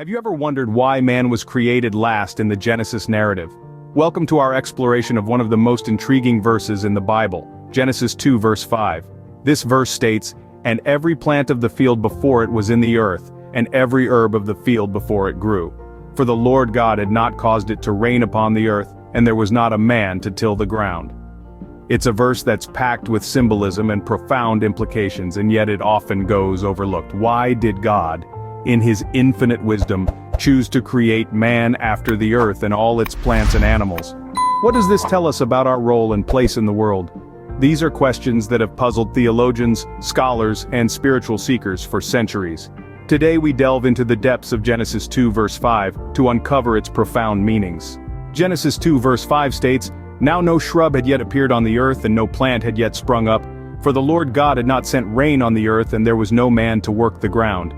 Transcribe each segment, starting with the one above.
Have you ever wondered why man was created last in the Genesis narrative? Welcome to our exploration of one of the most intriguing verses in the Bible, Genesis 2 verse 5. This verse states, "And every plant of the field before it was in the earth, and every herb of the field before it grew. For the Lord God had not caused it to rain upon the earth, and there was not a man to till the ground." It's a verse that's packed with symbolism and profound implications, and yet it often goes overlooked. Why did God, in his infinite wisdom, choose to create man after the earth and all its plants and animals? What does this tell us about our role and place in the world? These are questions that have puzzled theologians, scholars, and spiritual seekers for centuries. Today we delve into the depths of Genesis 2 verse 5 to uncover its profound meanings. Genesis 2 verse 5 states, "Now no shrub had yet appeared on the earth and no plant had yet sprung up, for the Lord God had not sent rain on the earth and there was no man to work the ground."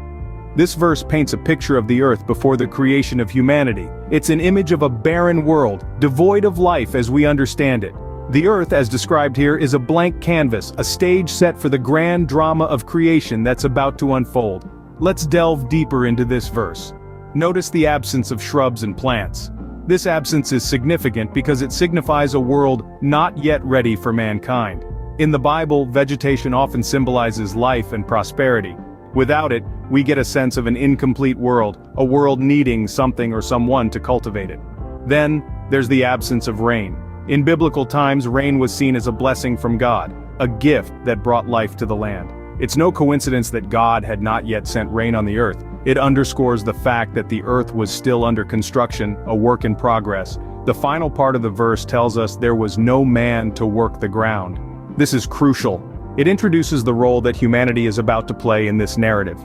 This verse paints a picture of the earth before the creation of humanity. It's an image of a barren world, devoid of life as we understand it. The earth, as described here, is a blank canvas, a stage set for the grand drama of creation that's about to unfold. Let's delve deeper into this verse. Notice the absence of shrubs and plants. This absence is significant because it signifies a world not yet ready for mankind. In the Bible, vegetation often symbolizes life and prosperity. Without it, we get a sense of an incomplete world, a world needing something or someone to cultivate it. Then, there's the absence of rain. In biblical times, rain was seen as a blessing from God, a gift that brought life to the land. It's no coincidence that God had not yet sent rain on the earth. It underscores the fact that the earth was still under construction, a work in progress. The final part of the verse tells us there was no man to work the ground. This is crucial. It introduces the role that humanity is about to play in this narrative.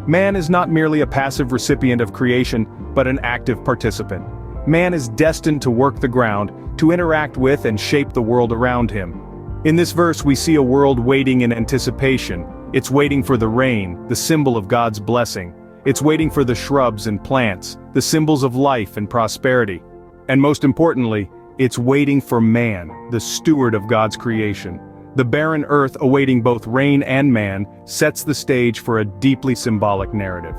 Man is not merely a passive recipient of creation, but an active participant. Man is destined to work the ground, to interact with and shape the world around him. In this verse we see a world waiting in anticipation. It's waiting for the rain, the symbol of God's blessing. It's waiting for the shrubs and plants, the symbols of life and prosperity. And most importantly, it's waiting for man, the steward of God's creation. The barren earth awaiting both rain and man sets the stage for a deeply symbolic narrative.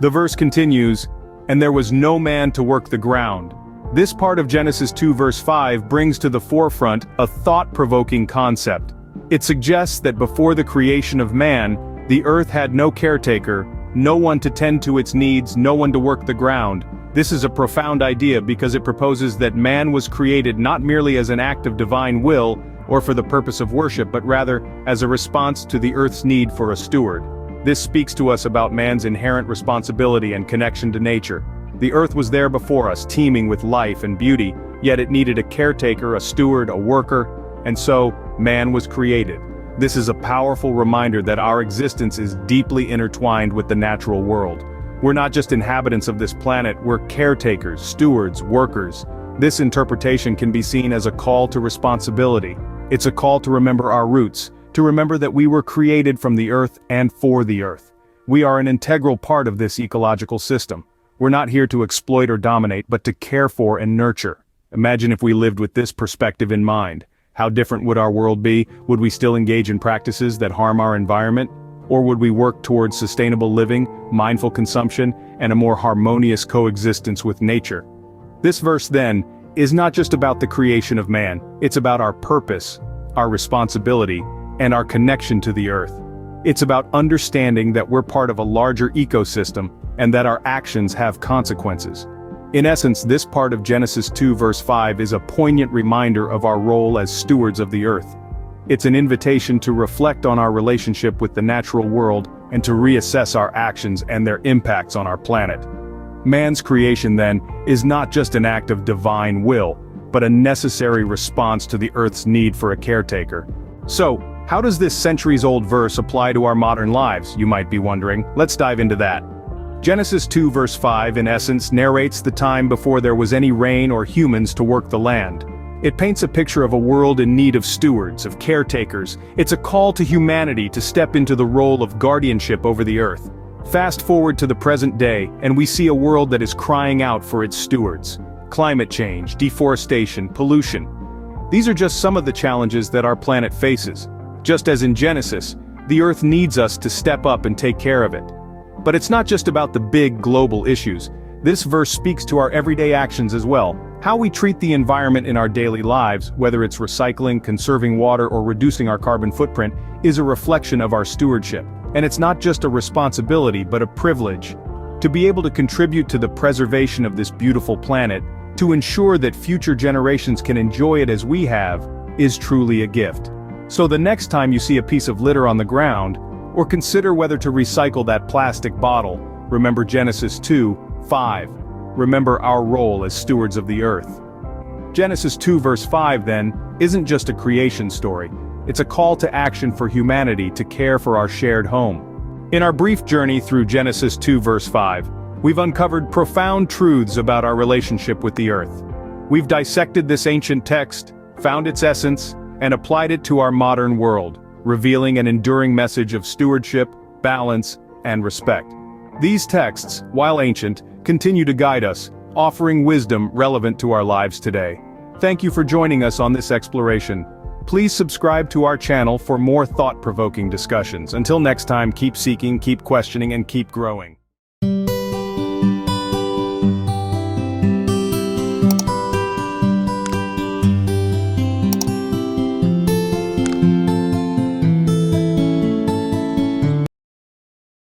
The verse continues, "And there was no man to work the ground." This part of Genesis 2 verse 5 brings to the forefront a thought-provoking concept. It suggests that before the creation of man, the earth had no caretaker, no one to tend to its needs, no one to work the ground. This is a profound idea because it proposes that man was created not merely as an act of divine will, or for the purpose of worship, but rather as a response to the earth's need for a steward. This speaks to us about man's inherent responsibility and connection to nature. The earth was there before us, teeming with life and beauty, yet it needed a caretaker, a steward, a worker, and so, man was created. This is a powerful reminder that our existence is deeply intertwined with the natural world. We're not just inhabitants of this planet, we're caretakers, stewards, workers. This interpretation can be seen as a call to responsibility. It's a call to remember our roots, to remember that we were created from the earth and for the earth. We are an integral part of this ecological system. We're not here to exploit or dominate, but to care for and nurture. Imagine if we lived with this perspective in mind. How different would our world be? Would we still engage in practices that harm our environment? Or would we work towards sustainable living, mindful consumption, and a more harmonious coexistence with nature? This verse, then, is not just about the creation of man, it's about our purpose, our responsibility, and our connection to the earth. It's about understanding that we're part of a larger ecosystem, and that our actions have consequences. In essence, this part of Genesis 2 verse 5 is a poignant reminder of our role as stewards of the earth. It's an invitation to reflect on our relationship with the natural world and to reassess our actions and their impacts on our planet. Man's creation, then, is not just an act of divine will, but a necessary response to the earth's need for a caretaker. So, how does this centuries-old verse apply to our modern lives, you might be wondering? Let's dive into that. Genesis 2 verse 5 in essence narrates the time before there was any rain or humans to work the land. It paints a picture of a world in need of stewards, of caretakers. It's a call to humanity to step into the role of guardianship over the earth. Fast forward to the present day, and we see a world that is crying out for its stewards. Climate change, deforestation, pollution. These are just some of the challenges that our planet faces. Just as in Genesis, the earth needs us to step up and take care of it. But it's not just about the big global issues. This verse speaks to our everyday actions as well. How we treat the environment in our daily lives, whether it's recycling, conserving water, or reducing our carbon footprint, is a reflection of our stewardship. And it's not just a responsibility but a privilege. To be able to contribute to the preservation of this beautiful planet, to ensure that future generations can enjoy it as we have, is truly a gift. So the next time you see a piece of litter on the ground, or consider whether to recycle that plastic bottle, remember Genesis 2:5. Remember our role as stewards of the earth. Genesis 2 verse 5 then, isn't just a creation story. It's a call to action for humanity to care for our shared home. In our brief journey through Genesis 2 verse 5, we've uncovered profound truths about our relationship with the earth. We've dissected this ancient text, found its essence, and applied it to our modern world, revealing an enduring message of stewardship, balance, and respect. These texts, while ancient, continue to guide us, offering wisdom relevant to our lives today. Thank you for joining us on this exploration. Please subscribe to our channel for more thought-provoking discussions. Until next time, keep seeking, keep questioning, and keep growing.